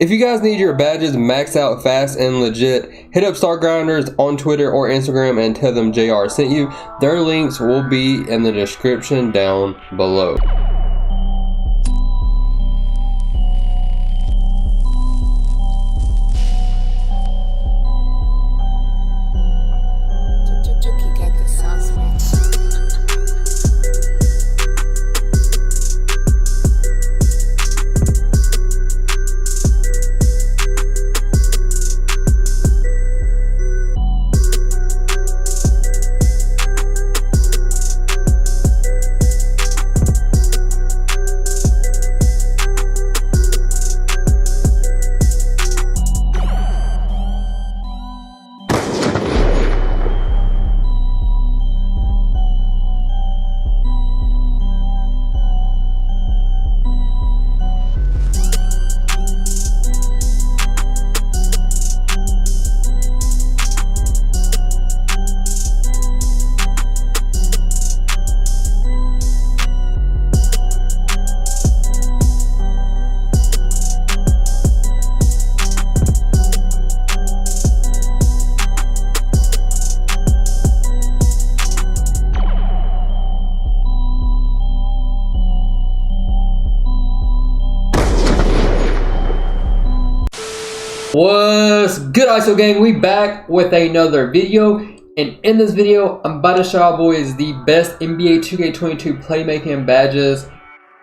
If you guys need your badges maxed out fast and legit, hit up Star Grinders on Twitter or Instagram and tell them JR sent you. Their links will be in the description down below. What's good, ISO gang? We back with another video, and in this video I'm about to show y'all boys the best NBA 2K22 playmaking badges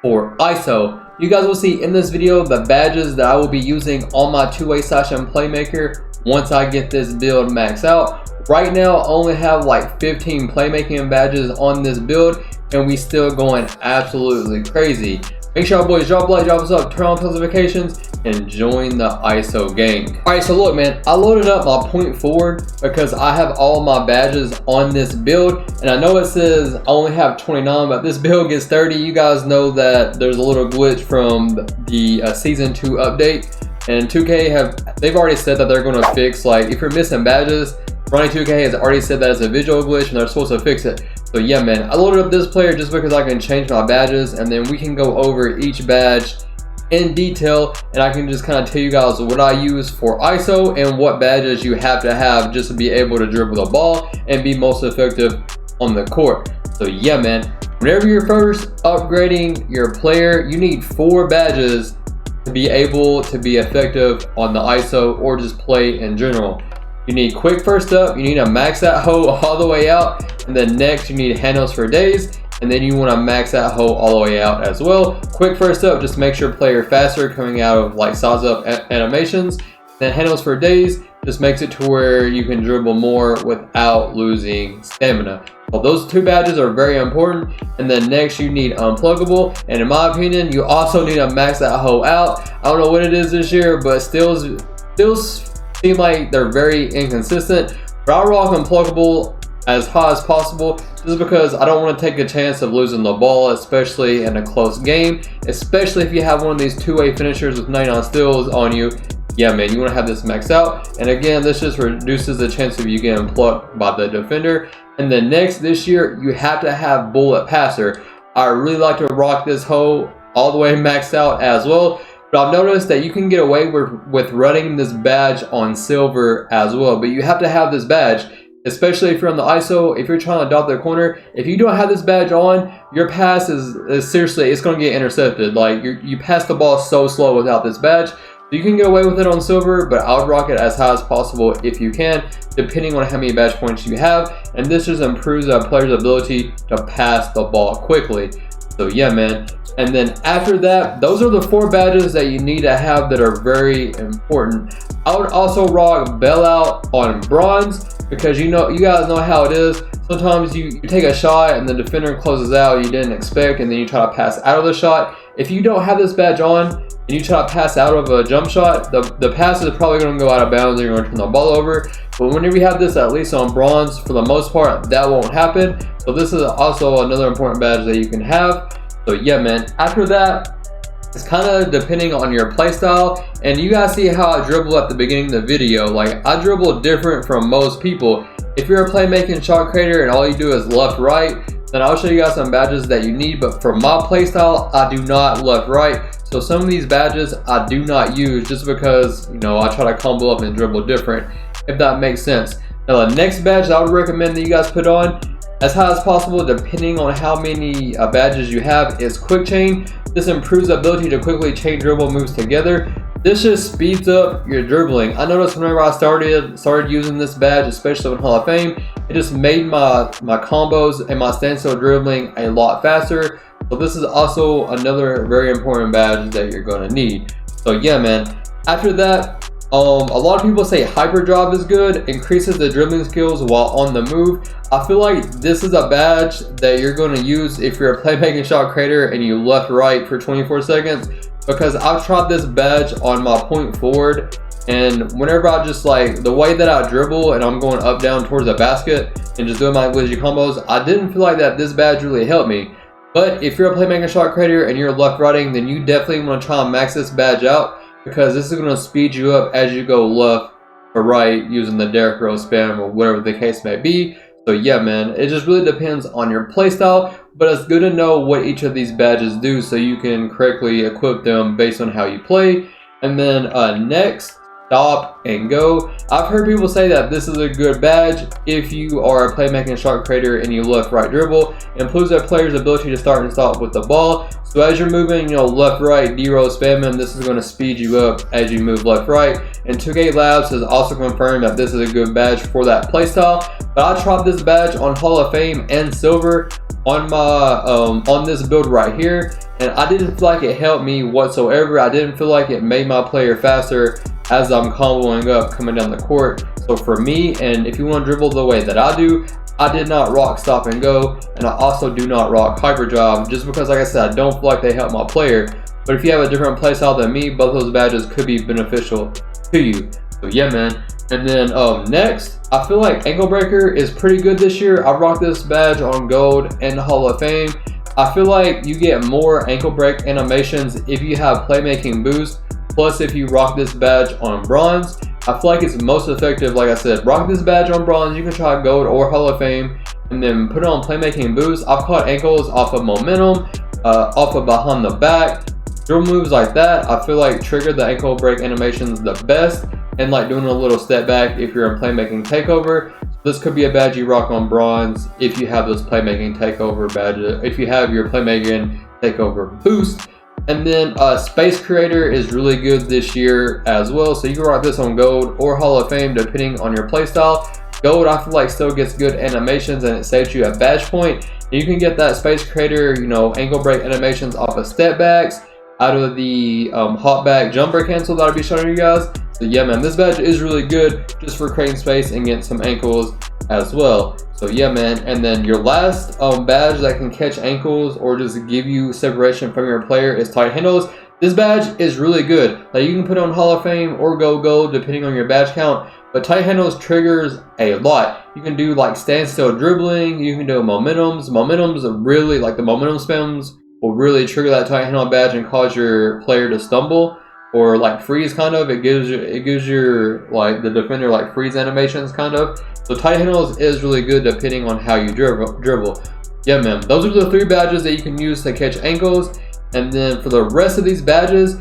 for ISO. You guys will see in this video the badges that I will be using on my two-way session playmaker once I get this build maxed out. Right now I only have like 15 playmaking badges on this build, and we still going absolutely crazy. Make sure y'all boys drop a like, drop us up, turn on post notifications, and join the ISO gang. Alright, so look man, I loaded up my point forward because I have all my badges on this build, and I know it says I only have 29, but this build gets 30. You guys know that there's a little glitch from the season 2 update, and 2K they've already said that they're going to fix, like, if you're missing badges, Ronnie 2K has already said that it's a visual glitch and they're supposed to fix it. So yeah man, I loaded up this player just because I can change my badges, and then we can go over each badge in detail, and I can just kind of tell you guys what I use for ISO and what badges you have to have just to be able to dribble the ball and be most effective on the court. So yeah man, whenever you're first upgrading your player, you need 4 badges to be able to be effective on the ISO or just play in general. You need quick first up, you need to max that hoe all the way out, and then next you need handles for days, and then you want to max that hoe all the way out as well. Quick first up, just make your player faster coming out of like size up animations. Then handles for days just makes it to where you can dribble more without losing stamina. Well, those 2 badges are very important. And then next you need unpluggable, and in my opinion you also need to max that hoe out. I don't know what it is this year, but still seem like they're very inconsistent. But I rock unpluggable as high as possible just because I don't want to take a chance of losing the ball, especially in a close game, especially if you have one of these two-way finishers with 99 steals on you. Yeah man, you want to have this maxed out, and again this just reduces the chance of you getting plucked by the defender. And then next, this year you have to have bullet passer. I really like to rock this hoe all the way maxed out as well, but I've noticed that you can get away with running this badge on silver as well, but you have to have this badge, especially if you're on the ISO. If you're trying to dot the corner, if you don't have this badge on, your pass is seriously, it's going to get intercepted. Like you pass the ball so slow without this badge. You can get away with it on silver, but I would rock it as high as possible if you can, depending on how many badge points you have, and this just improves a player's ability to pass the ball quickly. So yeah man, and then after that, those are the 4 badges that you need to have that are very important. I would also rock bailout on bronze, because you guys know how it is. Sometimes you take a shot and the defender closes out you didn't expect, and then you try to pass out of the shot. If you don't have this badge on and you try to pass out of a jump shot, the pass is probably going to go out of bounds and you're going to turn the ball over. But whenever you have this, at least on bronze, for the most part, that won't happen. So this is also another important badge that you can have. So yeah man, after that, it's kind of depending on your play style, and you guys see how I dribble at the beginning of the video. Like, I dribble different from most people. If you're a playmaking shot creator and all you do is left right, then I'll show you guys some badges that you need. But for my playstyle, I do not left right. So some of these badges I do not use just because, you know, I try to combo up and dribble different, if that makes sense. Now the next badge I would recommend that you guys put on as high as possible, depending on how many badges you have, is quick chain. This improves the ability to quickly chain dribble moves together. This just speeds up your dribbling. I noticed whenever I started using this badge, especially in Hall of Fame, it just made my combos and my standstill dribbling a lot faster. So this is also another very important badge that you're going to need. So yeah, man. After that, a lot of people say hyperdrive is good, increases the dribbling skills while on the move. I feel like this is a badge that you're going to use if you're a playmaking shot creator and you left right for 24 seconds, because I've tried this badge on my point forward, and whenever I just like the way that I dribble and I'm going up down towards the basket and just doing my glitchy combos, I didn't feel like that this badge really helped me. But if you're a playmaking shot creator and you're left righting, then you definitely want to try and max this badge out, because this is going to speed you up as you go left or right using the Derrick Rose spam or whatever the case may be. So yeah, man, it just really depends on your playstyle, but it's good to know what each of these badges do so you can correctly equip them based on how you play. And then next, stop and go. I've heard people say that this is a good badge if you are a playmaking shot creator and you left right dribble. It improves a player's ability to start and stop with the ball. So as you're moving, you know, left right, D-roll spamming, this is going to speed you up as you move left right. And 2K Labs has also confirmed that this is a good badge for that playstyle. But I tried this badge on Hall of Fame and Silver on my on this build right here, and I didn't feel like it helped me whatsoever. I didn't feel like it made my player faster as I'm comboing up coming down the court. So for me, and if you want to dribble the way that I do, I did not rock stop and go, and I also do not rock hyperdrive, just because, like I said, I don't feel like they help my player. But if you have a different playstyle than me, both those badges could be beneficial to you. So yeah, man. And then next, I feel like Ankle Breaker is pretty good this year. I rocked this badge on Gold and Hall of Fame. I feel like you get more ankle break animations if you have playmaking boost. Plus, if you rock this badge on Bronze, I feel like it's most effective. Like I said, rock this badge on Bronze. You can try Gold or Hall of Fame, and then put it on playmaking boost. I've caught ankles off of momentum, off of behind the back. Dribble moves like that, I feel like trigger the ankle break animations the best, and like doing a little step back if you're in playmaking takeover. This could be a badge you rock on Bronze if you have those playmaking takeover badges, if you have your playmaking takeover boost. And then Space Creator is really good this year as well, so you can rock this on Gold or Hall of Fame depending on your playstyle. Gold, I feel like, still gets good animations and it saves you a badge point. And you can get that Space Creator, you know, ankle break animations off of step backs, out of the hop back jumper cancel that I'll be showing you guys. So yeah, man, this badge is really good just for creating space and getting some ankles as well. So yeah, man. And then your last badge that can catch ankles or just give you separation from your player is tight handles. This badge is really good. Like, you can put on Hall of Fame or go Gold depending on your badge count, but tight handles triggers a lot. You can do like standstill dribbling, you can do momentums. Momentums are really, like, the momentum spams will really trigger that tight handle badge and cause your player to stumble or like freeze, kind of. It gives your like the defender like freeze animations, kind of. So tight handles is really good depending on how you dribble. Yeah, man, those are the 3 badges that you can use to catch ankles. And then for the rest of these badges,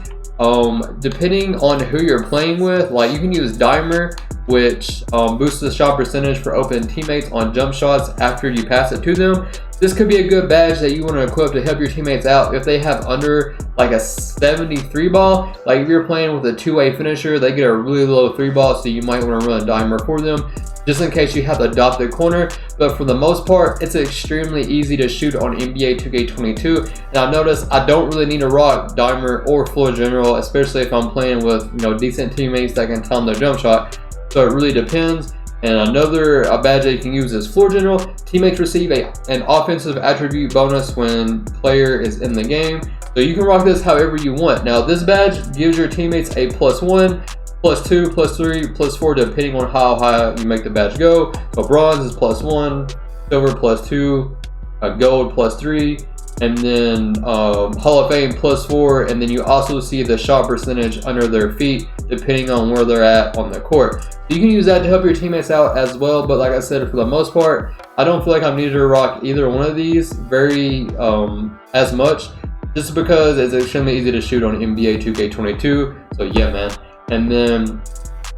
depending on who you're playing with, like, you can use Dimer, which boosts the shot percentage for open teammates on jump shots after you pass it to them. This could be a good badge that you want to equip to help your teammates out if they have under like a 73 ball. Like, if you're playing with a 2-way finisher, they get a really low 3 ball, so you might want to run a Dimer for them just in case you have to dot the corner. But for the most part, it's extremely easy to shoot on NBA 2K22. And I've noticed I don't really need to rock Dimer or Floor General, especially if I'm playing with, you know, decent teammates that can time their jump shot. So it really depends. And another badge that you can use is Floor General. Teammates receive an offensive attribute bonus when player is in the game. So you can rock this however you want. Now, this badge gives your teammates a +1, +2, +3, +4, depending on how high you make the badge go. So Bronze is +1, Silver +2, Gold +3, and then Hall of Fame +4, and then you also see the shot percentage under their feet depending on where they're at on the court. So you can use that to help your teammates out as well, but like I said, for the most part, I don't feel like I'm needed to rock either one of these very as much, just because it's extremely easy to shoot on NBA 2K22. So yeah, man. And then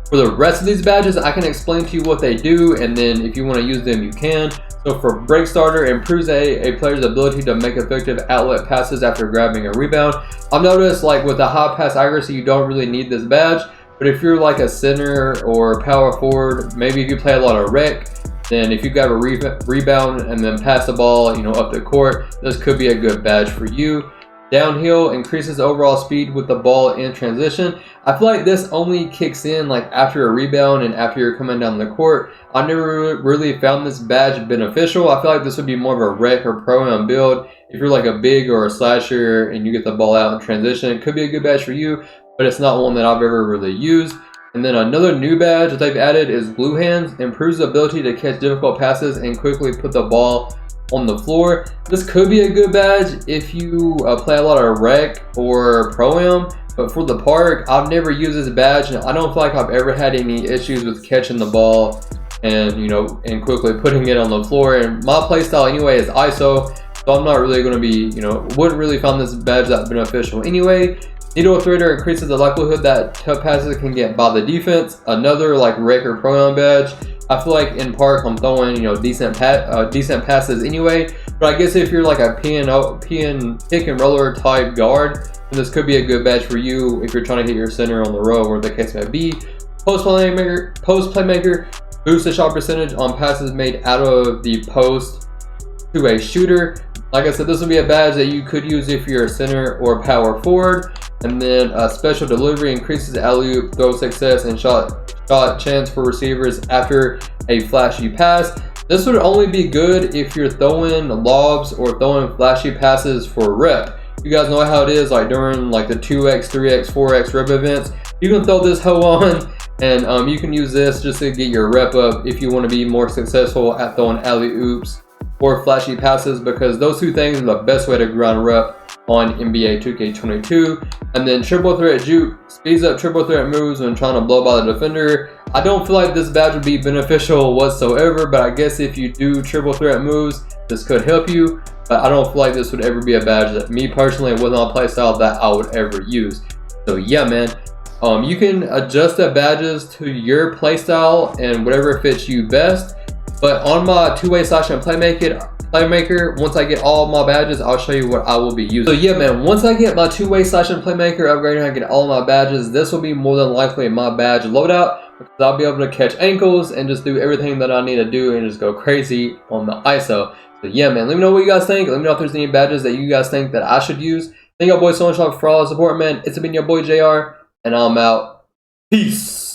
for the rest of these badges, I can explain to you what they do, and then if you want to use them, you can. So for Break Starter, improves a player's ability to make effective outlet passes after grabbing a rebound. I've noticed, like with the high pass accuracy, you don't really need this badge, but if you're like a center or power forward, maybe if you play a lot of rec, then if you grab a rebound and then pass the ball, up the court, this could be a good badge for you. Downhill increases overall speed with the ball in transition. I feel like this only kicks in like after a rebound and after you're coming down the court. I never really found this badge beneficial. I feel like this would be more of a rec or pro-am build. If you're like a big or a slasher and you get the ball out in transition, it could be a good badge for you, but it's not one that I've ever really used. And then another new badge that they've added is Glue Hands. Improves the ability to catch difficult passes and quickly put the ball on the floor. This could be a good badge if you play a lot of rec or pro-am, but for the park, I've never used this badge, and I don't feel like I've ever had any issues with catching the ball and and quickly putting it on the floor. And my playstyle anyway is ISO, so I'm not really going to be wouldn't really find this badge that beneficial anyway. Needle Threader increases the likelihood that tough passes can get by the defense. Another like rec or pro-am badge. I feel like in park I'm throwing decent passes anyway, but I guess if you're like a pick and roller type guard, then this could be a good badge for you if you're trying to hit your center on the row, or the case may be. Post playmaker boosts the shot percentage on passes made out of the post to a shooter. Like I said, this would be a badge that you could use if you're a center or power forward. And then special delivery increases alley-oop throw success and shot chance for receivers after a flashy pass. This would only be good if you're throwing lobs or throwing flashy passes for rep. You guys know how it is, like during like the 2x, 3x, 4x rep events. You can throw this hoe on, and you can use this just to get your rep up if you want to be more successful at throwing alley-oops or flashy passes, because those two things are the best way to grind rep on NBA 2K22. And then triple threat juke speeds up triple threat moves when trying to blow by the defender. I don't feel like this badge would be beneficial whatsoever, but I guess if you do triple threat moves, this could help you. But I don't feel like this would ever be a badge that me personally, it wasn't a playstyle that I would ever use. So yeah, man, you can adjust the badges to your playstyle and whatever fits you best. But on my two-way slash and playmaker, once I get all my badges, I'll show you what I will be using. So yeah, man, once I get my two-way slash and playmaker upgraded and I get all my badges, this will be more than likely my badge loadout, because I'll be able to catch ankles and just do everything that I need to do and just go crazy on the ISO. So yeah, man, let me know what you guys think. Let me know if there's any badges that you guys think that I should use. Thank y'all boys so much for all the support, man. It's been your boy JR, and I'm out. Peace.